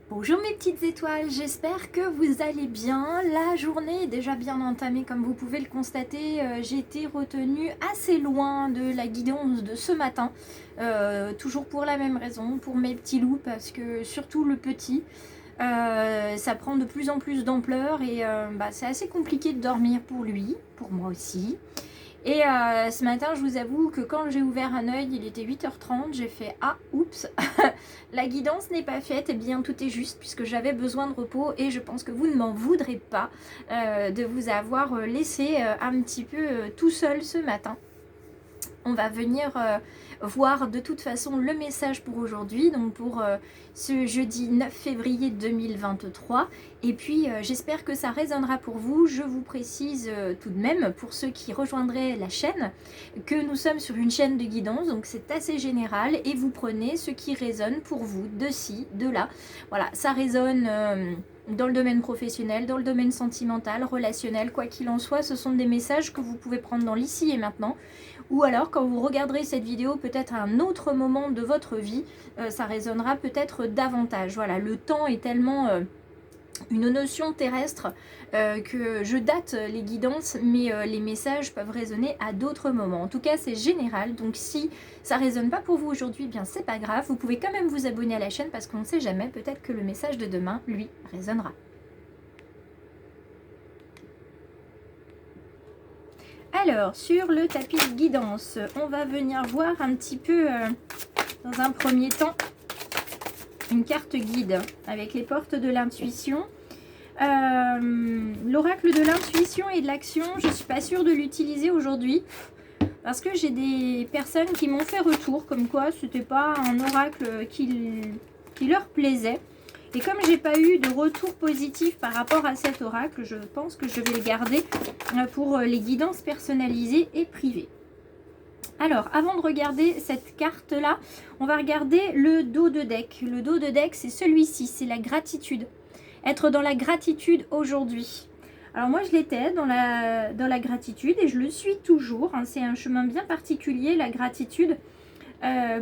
Bonjour mes petites étoiles, j'espère que vous allez bien. La journée est déjà bien entamée comme vous pouvez le constater. J'ai été retenue assez loin de la guidance de ce matin. Toujours pour la même raison, pour mes petits loups, parce que surtout le petit, ça prend de plus en plus d'ampleur et c'est assez compliqué de dormir pour lui, pour moi aussi. Et ce matin, je vous avoue que quand j'ai ouvert un œil, il était 8h30, j'ai fait « Ah, oups, la guidance n'est pas faite ». Eh bien, tout est juste puisque j'avais besoin de repos et je pense que vous ne m'en voudrez pas de vous avoir laissé un petit peu tout seul ce matin. On va venir voir de toute façon le message pour aujourd'hui, donc pour ce jeudi 9 février 2023. Et puis j'espère que ça résonnera pour vous. Je vous précise tout de même, pour ceux qui rejoindraient la chaîne, que nous sommes sur une chaîne de guidance, donc c'est assez général. Et vous prenez ce qui résonne pour vous, de ci, de là. Voilà, ça résonne dans le domaine professionnel, dans le domaine sentimental, relationnel, quoi qu'il en soit, ce sont des messages que vous pouvez prendre dans l'ici et maintenant. Ou alors quand vous regarderez cette vidéo peut-être à un autre moment de votre vie, ça résonnera peut-être davantage. Voilà, le temps est tellement une notion terrestre que je date les guidances, mais les messages peuvent résonner à d'autres moments. En tout cas, c'est général, donc si ça résonne pas pour vous aujourd'hui, eh bien c'est pas grave. Vous pouvez quand même vous abonner à la chaîne parce qu'on ne sait jamais, peut-être que le message de demain, lui, résonnera. Alors, sur le tapis de guidance, on va venir voir un petit peu, dans un premier temps, une carte guide avec les portes de l'intuition. L'oracle de l'intuition et de l'action, je ne suis pas sûre de l'utiliser aujourd'hui parce que j'ai des personnes qui m'ont fait retour comme quoi ce n'était pas un oracle qui leur plaisait. Et comme j'ai pas eu de retour positif par rapport à cet oracle, je pense que je vais le garder pour les guidances personnalisées et privées. Alors, avant de regarder cette carte-là, on va regarder le dos de deck. Le dos de deck, c'est celui-ci, c'est la gratitude. Être dans la gratitude aujourd'hui. Alors moi, je l'étais dans la gratitude et je le suis toujours. Hein. C'est un chemin bien particulier, la gratitude.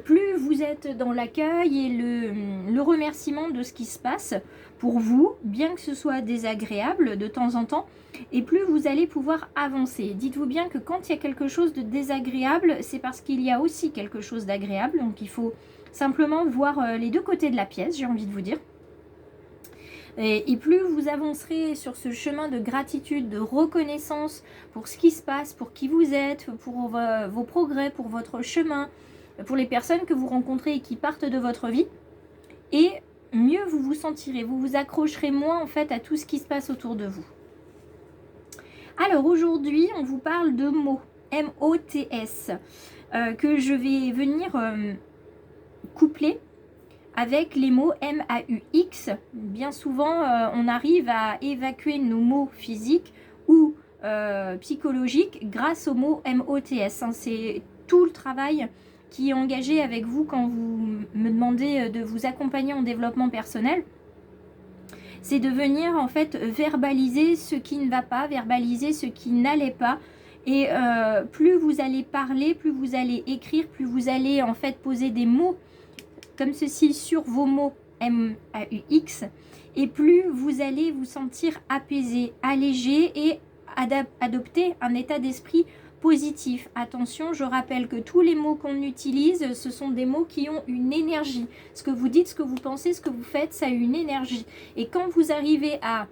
Plus vous êtes dans l'accueil et le remerciement de ce qui se passe pour vous, bien que ce soit désagréable de temps en temps, et plus vous allez pouvoir avancer. Dites-vous bien que quand il y a quelque chose de désagréable, c'est parce qu'il y a aussi quelque chose d'agréable. Donc il faut simplement voir les deux côtés de la pièce, j'ai envie de vous dire. Et plus vous avancerez sur ce chemin de gratitude, de reconnaissance pour ce qui se passe, pour qui vous êtes, pour vos progrès, pour votre chemin, pour les personnes que vous rencontrez et qui partent de votre vie, et mieux vous vous sentirez, vous vous accrocherez moins en fait à tout ce qui se passe autour de vous. Alors aujourd'hui, on vous parle de mots, M-O-T-S, que je vais venir coupler avec les mots M-A-U-X. Bien souvent, on arrive à évacuer nos mots physiques ou psychologiques grâce aux mots M-O-T-S. Hein. C'est tout le travail qui est engagé avec vous quand vous me demandez de vous accompagner en développement personnel. C'est de venir en fait verbaliser ce qui ne va pas, verbaliser ce qui n'allait pas. Et plus vous allez parler, plus vous allez écrire, plus vous allez en fait poser des mots comme ceci sur vos mots M-A-U-X, et plus vous allez vous sentir apaisé, allégé et adopter un état d'esprit positif. Attention, je rappelle que tous les mots qu'on utilise, ce sont des mots qui ont une énergie. Ce que vous dites, ce que vous pensez, ce que vous faites, ça a une énergie. Et quand vous arrivez à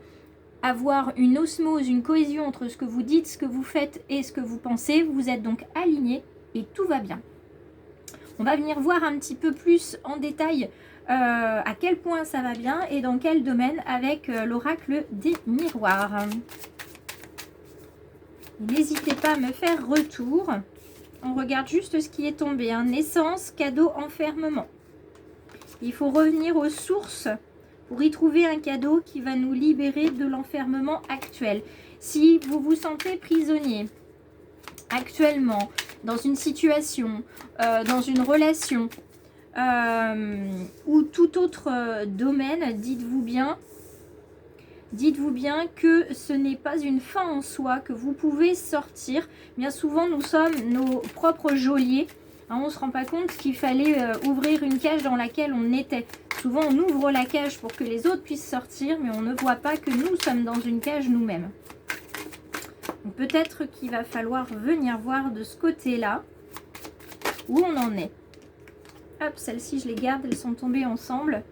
avoir une osmose, une cohésion entre ce que vous dites, ce que vous faites et ce que vous pensez, vous êtes donc aligné et tout va bien. On va venir voir un petit peu plus en détail à quel point ça va bien et dans quel domaine avec l'oracle des miroirs. N'hésitez pas à me faire retour. On regarde juste ce qui est tombé. Hein. Naissance, cadeau, enfermement. Il faut revenir aux sources pour y trouver un cadeau qui va nous libérer de l'enfermement actuel. Si vous vous sentez prisonnier actuellement, dans une situation, dans une relation ou tout autre domaine, dites-vous bien que ce n'est pas une fin en soi, que vous pouvez sortir. Bien souvent, nous sommes nos propres geôliers. hein, on ne se rend pas compte qu'il fallait ouvrir une cage dans laquelle on était. Souvent, on ouvre la cage pour que les autres puissent sortir, mais on ne voit pas que nous sommes dans une cage nous-mêmes. Peut-être qu'il va falloir venir voir de ce côté-là où on en est. Hop, celles-ci, je les garde, elles sont tombées ensemble.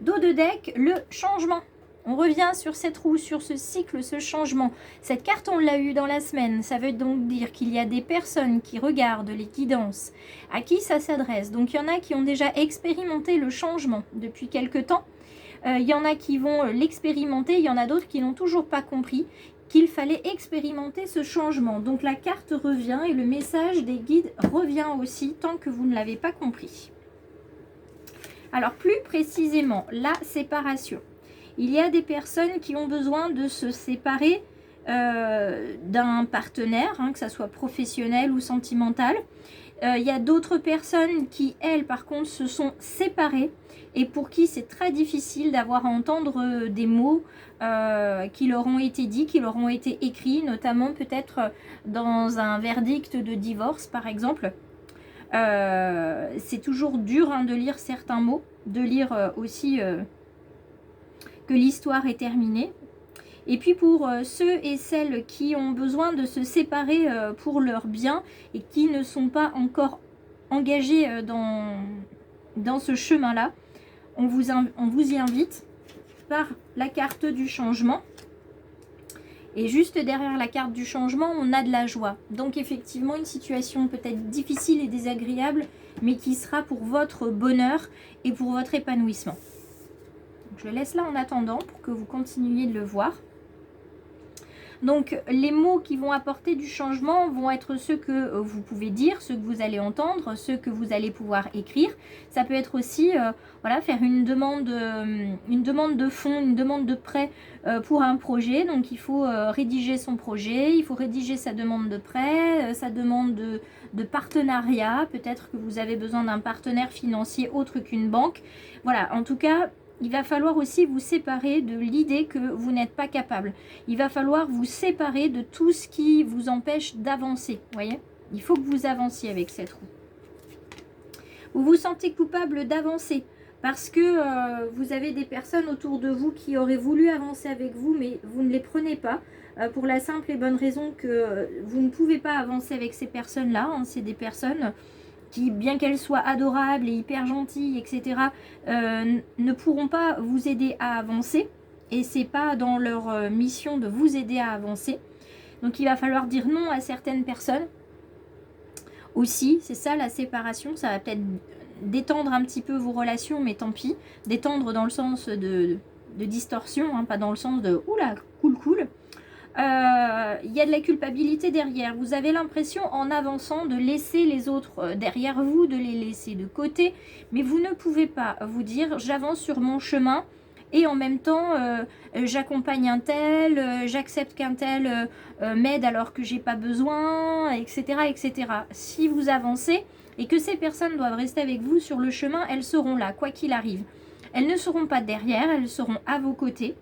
Dos de deck, le changement. On revient sur cette roue, sur ce cycle, ce changement. Cette carte, on l'a eu dans la semaine. Ça veut donc dire qu'il y a des personnes qui regardent les guidances, à qui ça s'adresse. Donc, il y en a qui ont déjà expérimenté le changement depuis quelque temps. Il y en a qui vont l'expérimenter. Il y en a d'autres qui n'ont toujours pas compris qu'il fallait expérimenter ce changement. Donc, la carte revient et le message des guides revient aussi tant que vous ne l'avez pas compris. Alors, plus précisément, la séparation. Il y a des personnes qui ont besoin de se séparer d'un partenaire, hein, que ce soit professionnel ou sentimental. Il y a d'autres personnes qui, elles, par contre, se sont séparées et pour qui c'est très difficile d'avoir à entendre des mots qui leur ont été dits, qui leur ont été écrits, notamment peut-être dans un verdict de divorce, par exemple. C'est toujours dur, hein, de lire certains mots, de lire aussi que l'histoire est terminée. Et puis pour ceux et celles qui ont besoin de se séparer pour leur bien et qui ne sont pas encore engagés dans ce chemin-là, on vous y invite par la carte du changement. Et juste derrière la carte du changement, on a de la joie. Donc effectivement, une situation peut-être difficile et désagréable, mais qui sera pour votre bonheur et pour votre épanouissement. Donc, je laisse là en attendant pour que vous continuiez de le voir. Donc les mots qui vont apporter du changement vont être ceux que vous pouvez dire, ceux que vous allez entendre, ceux que vous allez pouvoir écrire. Ça peut être aussi voilà, faire une demande de fonds, une demande de prêt pour un projet. Donc il faut rédiger son projet, il faut rédiger sa demande de prêt, sa demande de partenariat. Peut-être que vous avez besoin d'un partenaire financier autre qu'une banque. Voilà, en tout cas, il va falloir aussi vous séparer de l'idée que vous n'êtes pas capable. Il va falloir vous séparer de tout ce qui vous empêche d'avancer. Voyez, il faut que vous avanciez avec cette roue. Vous vous sentez coupable d'avancer parce que vous avez des personnes autour de vous qui auraient voulu avancer avec vous, mais vous ne les prenez pas. Pour la simple et bonne raison que vous ne pouvez pas avancer avec ces personnes-là. Hein. C'est des personnes qui, bien qu'elles soient adorables et hyper gentilles, etc., ne pourront pas vous aider à avancer. Et c'est pas dans leur mission de vous aider à avancer. Donc il va falloir dire non à certaines personnes. Aussi, c'est ça la séparation. Ça va peut-être détendre un petit peu vos relations, mais tant pis. Détendre dans le sens de distorsion, hein, pas dans le sens de « oula, cool ». Il y a de la culpabilité derrière. Vous avez l'impression en avançant de laisser les autres derrière vous, de les laisser de côté, mais vous ne pouvez pas vous dire j'avance sur mon chemin et en même temps j'accompagne un tel, j'accepte qu'un tel m'aide alors que j'ai pas besoin, etc., etc. Si vous avancez et que ces personnes doivent rester avec vous sur le chemin, elles seront là quoi qu'il arrive. Elles ne seront pas derrière, elles seront à vos côtés.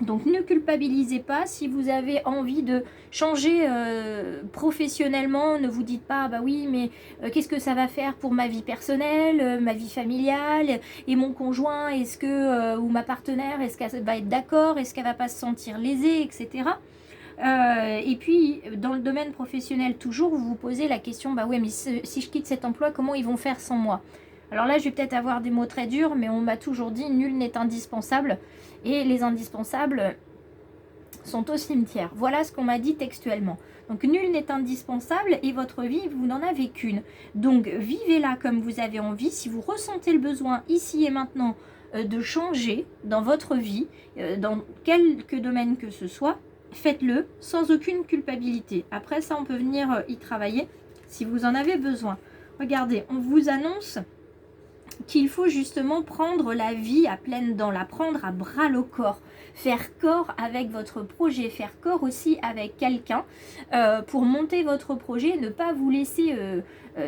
Donc ne culpabilisez pas si vous avez envie de changer professionnellement. Ne vous dites pas bah oui mais qu'est-ce que ça va faire pour ma vie personnelle, ma vie familiale et mon conjoint, est-ce que ou ma partenaire, est-ce qu'elle va être d'accord, est-ce qu'elle va pas se sentir lésée, etc. Et puis dans le domaine professionnel toujours vous vous posez la question bah ouais mais si je quitte cet emploi comment ils vont faire sans moi? Alors là je vais peut-être avoir des mots très durs mais on m'a toujours dit nul n'est indispensable. Et les indispensables sont au cimetière. Voilà ce qu'on m'a dit textuellement. Donc nul n'est indispensable et votre vie, vous n'en avez qu'une. Donc vivez-la comme vous avez envie. Si vous ressentez le besoin ici et maintenant de changer dans votre vie, dans quelque domaine que ce soit, faites-le sans aucune culpabilité. Après ça, on peut venir y travailler si vous en avez besoin. Regardez, on vous annonce qu'il faut justement prendre la vie à pleines dents, la prendre à bras le corps, faire corps avec votre projet, faire corps aussi avec quelqu'un pour monter votre projet, ne pas vous laisser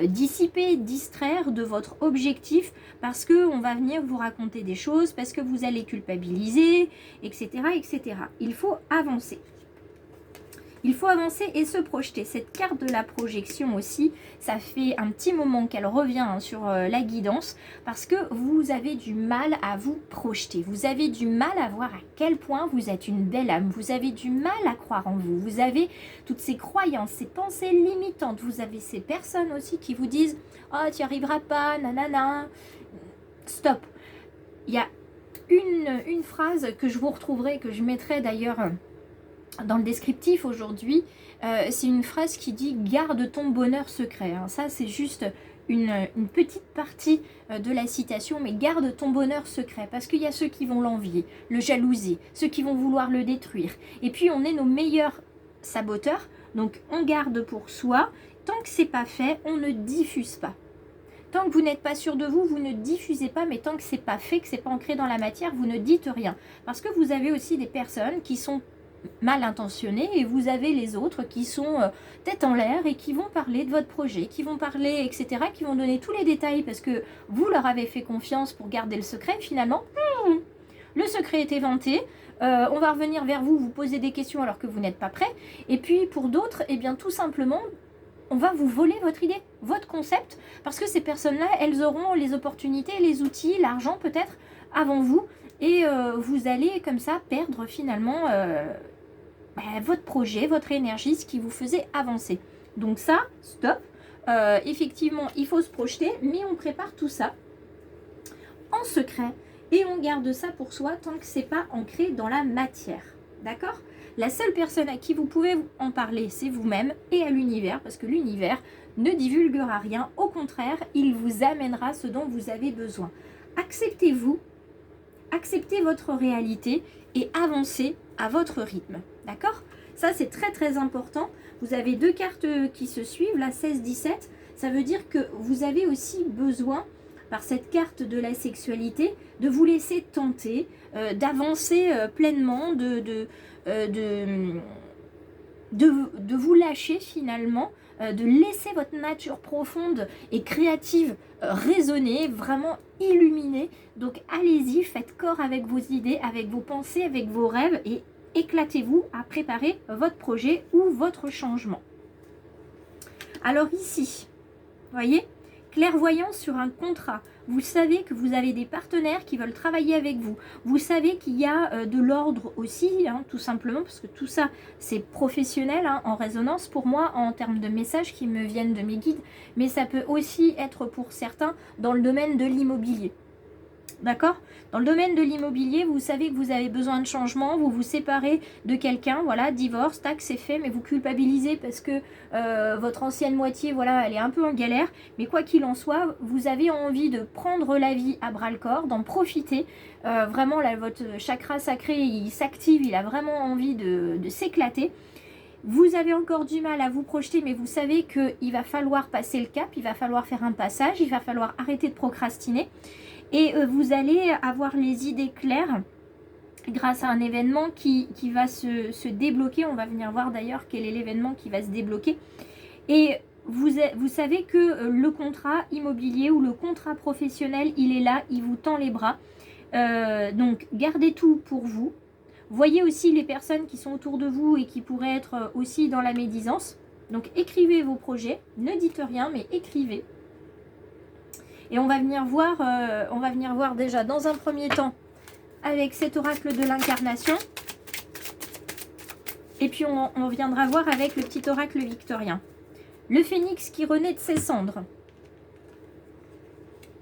dissiper, distraire de votre objectif parce qu'on va venir vous raconter des choses, parce que vous allez culpabiliser, etc., etc. Il faut avancer. Il faut avancer et se projeter. Cette carte de la projection aussi, ça fait un petit moment qu'elle revient sur la guidance parce que vous avez du mal à vous projeter. Vous avez du mal à voir à quel point vous êtes une belle âme. Vous avez du mal à croire en vous. Vous avez toutes ces croyances, ces pensées limitantes. Vous avez ces personnes aussi qui vous disent « Oh, tu n'y arriveras pas, nanana ». Stop. Il y a une phrase que je vous retrouverai, que je mettrai d'ailleurs dans le descriptif aujourd'hui, c'est une phrase qui dit « Garde ton bonheur secret ». Ça, c'est juste une petite partie de la citation, mais garde ton bonheur secret, parce qu'il y a ceux qui vont l'envier, le jalouser, ceux qui vont vouloir le détruire. Et puis, on est nos meilleurs saboteurs, donc on garde pour soi. Tant que c'est pas fait, on ne diffuse pas. Tant que vous n'êtes pas sûr de vous, vous ne diffusez pas, mais tant que c'est pas fait, que c'est pas ancré dans la matière, vous ne dites rien. Parce que vous avez aussi des personnes qui sont mal intentionnées et vous avez les autres qui sont tête en l'air et qui vont parler de votre projet, qui vont parler, etc., qui vont donner tous les détails parce que vous leur avez fait confiance pour garder le secret. Finalement, le secret est éventé. On va revenir vers vous, vous poser des questions alors que vous n'êtes pas prêt. Et puis pour d'autres, eh bien tout simplement, on va vous voler votre idée, votre concept, parce que ces personnes-là, elles auront les opportunités, les outils, l'argent peut-être avant vous, et vous allez comme ça perdre finalement votre projet, votre énergie, ce qui vous faisait avancer. Donc ça, stop. Effectivement, il faut se projeter, mais on prépare tout ça en secret, et on garde ça pour soi tant que c'est pas ancré dans la matière. D'accord ? La seule personne à qui vous pouvez en parler, c'est vous-même et à l'univers, parce que l'univers ne divulguera rien. Au contraire, il vous amènera ce dont vous avez besoin. Acceptez-vous, acceptez votre réalité et avancez à votre rythme. D'accord ? Ça, c'est très très important. Vous avez deux cartes qui se suivent, la 16-17. Ça veut dire que vous avez aussi besoin, par cette carte de la sexualité, de vous laisser tenter, d'avancer pleinement, de vous lâcher finalement, de laisser votre nature profonde et créative résonner, vraiment illuminer. Donc allez-y, faites corps avec vos idées, avec vos pensées, avec vos rêves et éclatez-vous à préparer votre projet ou votre changement. Alors ici, voyez, clairvoyance sur un contrat. Vous savez que vous avez des partenaires qui veulent travailler avec vous. Vous savez qu'il y a de l'ordre aussi, tout simplement, parce que tout ça, c'est professionnel en résonance pour moi, en termes de messages qui me viennent de mes guides. Mais ça peut aussi être pour certains dans le domaine de l'immobilier. D'accord ? Dans le domaine de l'immobilier, vous savez que vous avez besoin de changement, vous vous séparez de quelqu'un, voilà, divorce, tac, c'est fait, mais vous culpabilisez parce que votre ancienne moitié, voilà, elle est un peu en galère. Mais quoi qu'il en soit, vous avez envie de prendre la vie à bras-le-corps, d'en profiter. Vraiment, là, votre chakra sacré, il s'active, il a vraiment envie de s'éclater. Vous avez encore du mal à vous projeter, mais vous savez qu'il va falloir passer le cap, il va falloir faire un passage, il va falloir arrêter de procrastiner. Et vous allez avoir les idées claires grâce à un événement qui va se débloquer. On va venir voir d'ailleurs quel est l'événement qui va se débloquer. Et vous savez que le contrat immobilier ou le contrat professionnel, il est là, il vous tend les bras. Donc gardez tout pour vous. Voyez aussi les personnes qui sont autour de vous et qui pourraient être aussi dans la médisance. Donc écrivez vos projets, ne dites rien mais écrivez. Et on va venir voir déjà dans un premier temps avec cet oracle de l'incarnation. Et puis on viendra voir avec le petit oracle victorien. Le phénix qui renaît de ses cendres.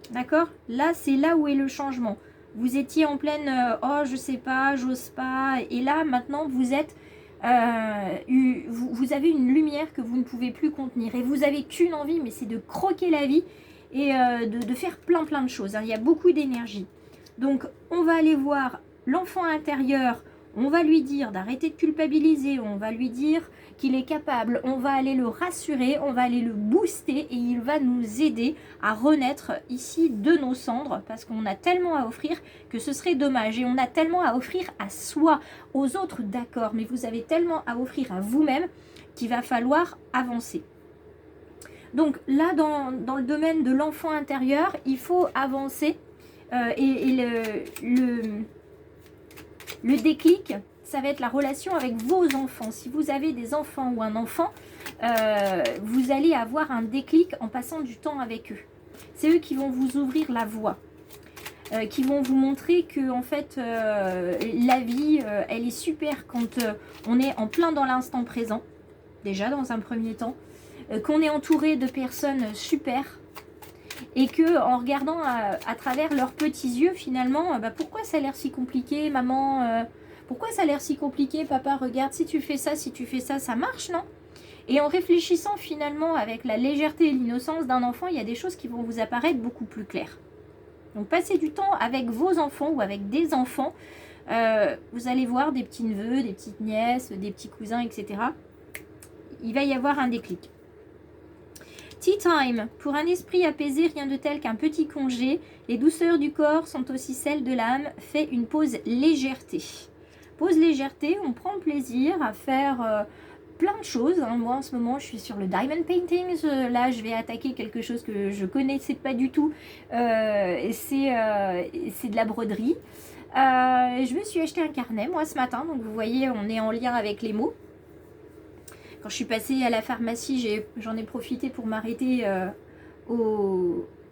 D'accord ? Là, c'est là où est le changement. Vous étiez en pleine oh, je sais pas, j'ose pas. Et là, maintenant, vous êtes... vous avez une lumière que vous ne pouvez plus contenir. Et vous avez qu'une envie, mais c'est de croquer la vie. Et de faire plein de choses. Il y a beaucoup d'énergie. Donc, on va aller voir l'enfant intérieur. On va lui dire d'arrêter de culpabiliser. On va lui dire qu'il est capable. On va aller le rassurer. On va aller le booster. Et il va nous aider à renaître ici de nos cendres. Parce qu'on a tellement à offrir que ce serait dommage. Et on a tellement à offrir à soi, aux autres, d'accord. Mais vous avez tellement à offrir à vous-même qu'il va falloir avancer. Donc là, dans le domaine de l'enfant intérieur, il faut avancer et le déclic, ça va être la relation avec vos enfants. Si vous avez des enfants ou un enfant, vous allez avoir un déclic en passant du temps avec eux. C'est eux qui vont vous ouvrir la voie, qui vont vous montrer que en fait, la vie, elle est super quand on est en plein dans l'instant présent, déjà dans un premier temps, qu'on est entouré de personnes super, et que en regardant à travers leurs petits yeux, finalement, pourquoi ça a l'air si compliqué, maman, pourquoi ça a l'air si compliqué, papa, regarde, si tu fais ça, ça marche, non? Et en réfléchissant finalement avec la légèreté et l'innocence d'un enfant, il y a des choses qui vont vous apparaître beaucoup plus claires. Donc passez du temps avec vos enfants ou avec des enfants. Vous allez voir des petits neveux, des petites nièces, des petits cousins, etc. Il va y avoir un déclic. Tea time. Pour un esprit apaisé, rien de tel qu'un petit congé. Les douceurs du corps sont aussi celles de l'âme. Fait une pause légèreté. Pause légèreté, on prend plaisir à faire plein de choses. Moi en ce moment je suis sur le diamond paintings. Là je vais attaquer quelque chose que je connaissais pas du tout. C'est de la broderie. Je me suis acheté un carnet moi ce matin. Donc vous voyez, on est en lien avec les mots. Quand je suis passée à la pharmacie, j'en ai profité pour m'arrêter à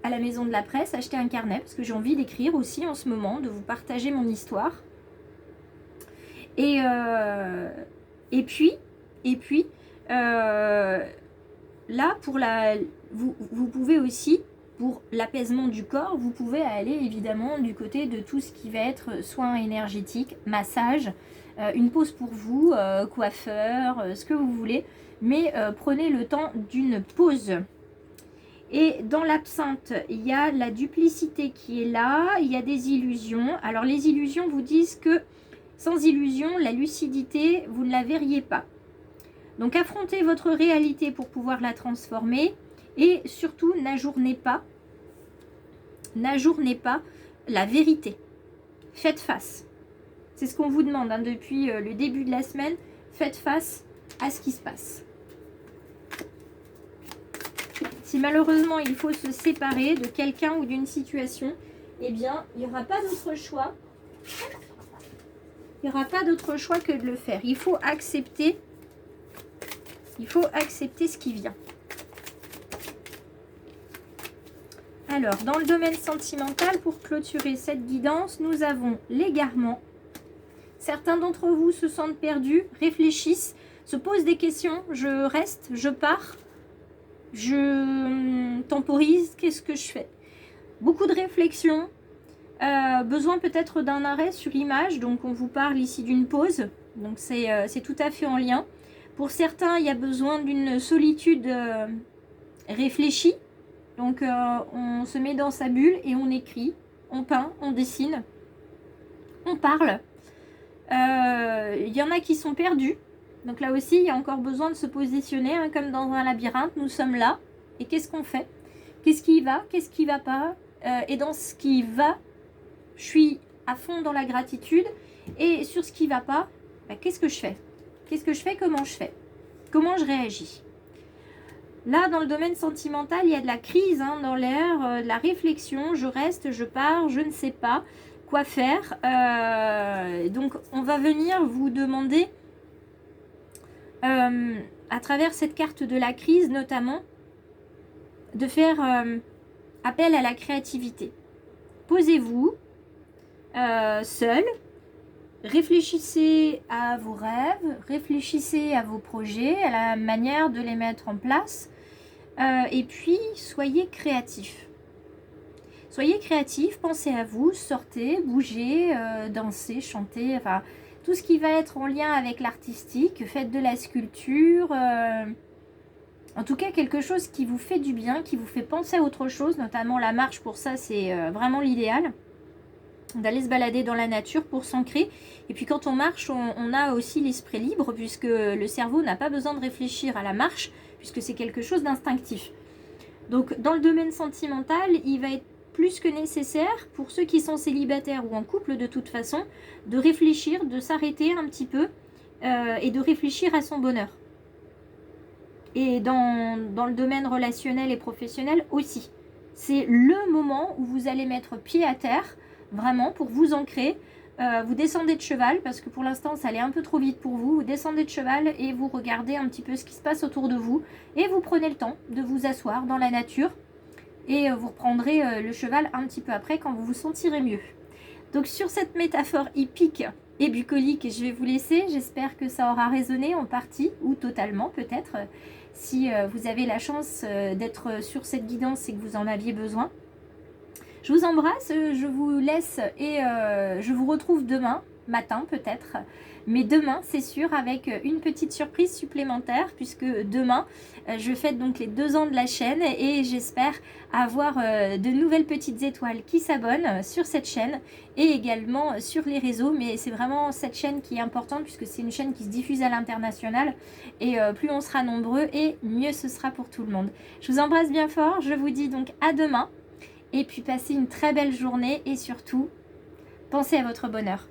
la maison de la presse, acheter un carnet parce que j'ai envie d'écrire aussi en ce moment, de vous partager mon histoire. Et puis, là, vous pouvez aussi, pour l'apaisement du corps, vous pouvez aller évidemment du côté de tout ce qui va être soins énergétiques, massage, une pause pour vous, coiffeur, ce que vous voulez, mais prenez le temps d'une pause. Et dans l'absinthe, il y a la duplicité qui est là, il y a des illusions. Alors les illusions vous disent que sans illusion, la lucidité, vous ne la verriez pas. Donc affrontez votre réalité pour pouvoir la transformer et surtout n'ajournez pas la vérité. Faites face. C'est ce qu'on vous demande depuis le début de la semaine. Faites face à ce qui se passe. Si malheureusement il faut se séparer de quelqu'un ou d'une situation, eh bien il n'y aura pas d'autre choix. Il n'y aura pas d'autre choix que de le faire. Il faut accepter ce qui vient. Alors, dans le domaine sentimental, pour clôturer cette guidance, nous avons l'égarement. Certains d'entre vous se sentent perdus, réfléchissent, se posent des questions. Je reste, je pars, je temporise, qu'est-ce que je fais? Beaucoup de réflexions. Besoin peut-être d'un arrêt sur image, donc on vous parle ici d'une pause, donc c'est tout à fait en lien. Pour certains, il y a besoin d'une solitude réfléchie, donc on se met dans sa bulle et on écrit, on peint, on dessine, on parle. Il y en a qui sont perdus, donc là aussi il y a encore besoin de se positionner, comme dans un labyrinthe. Nous sommes là, et qu'est-ce qu'on fait? Qu'est-ce qui va? Qu'est-ce qui va pas? Et dans ce qui va, je suis à fond dans la gratitude, et sur ce qui ne va pas, qu'est-ce que je fais? Qu'est-ce que je fais? Comment je fais? Comment je réagis? Là, dans le domaine sentimental, il y a de la crise dans l'air, de la réflexion. Je reste, je pars, je ne sais pas quoi faire. Donc, on va venir vous demander, à travers cette carte de la crise notamment, de faire appel à la créativité. Posez-vous seul, réfléchissez à vos rêves, réfléchissez à vos projets, à la manière de les mettre en place, et puis soyez créatifs. Soyez créatifs, pensez à vous, sortez, bougez, dansez, chantez, enfin tout ce qui va être en lien avec l'artistique, faites de la sculpture, en tout cas quelque chose qui vous fait du bien, qui vous fait penser à autre chose, notamment la marche. Pour ça c'est vraiment l'idéal, d'aller se balader dans la nature pour s'ancrer. Et puis quand on marche, on a aussi l'esprit libre, puisque le cerveau n'a pas besoin de réfléchir à la marche, puisque c'est quelque chose d'instinctif. Donc dans le domaine sentimental, il va être plus que nécessaire, pour ceux qui sont célibataires ou en couple de toute façon, de réfléchir, de s'arrêter un petit peu, et de réfléchir à son bonheur. Et dans le domaine relationnel et professionnel aussi. C'est le moment où vous allez mettre pied à terre, vraiment pour vous ancrer, Vous descendez de cheval, parce que pour l'instant ça allait un peu trop vite pour vous. Vous descendez de cheval et vous regardez un petit peu ce qui se passe autour de vous. Et vous prenez le temps de vous asseoir dans la nature. Et vous reprendrez le cheval un petit peu après quand vous vous sentirez mieux. Donc sur cette métaphore hippique et bucolique, je vais vous laisser. J'espère que ça aura résonné en partie ou totalement peut-être. Si vous avez la chance d'être sur cette guidance et que vous en aviez besoin. Je vous embrasse, je vous laisse et je vous retrouve demain matin peut-être. Mais demain, c'est sûr, avec une petite surprise supplémentaire, puisque demain, je fête donc les 2 ans de la chaîne et j'espère avoir de nouvelles petites étoiles qui s'abonnent sur cette chaîne et également sur les réseaux. Mais c'est vraiment cette chaîne qui est importante puisque c'est une chaîne qui se diffuse à l'international et plus on sera nombreux et mieux ce sera pour tout le monde. Je vous embrasse bien fort, je vous dis donc à demain et puis passez une très belle journée et surtout, pensez à votre bonheur.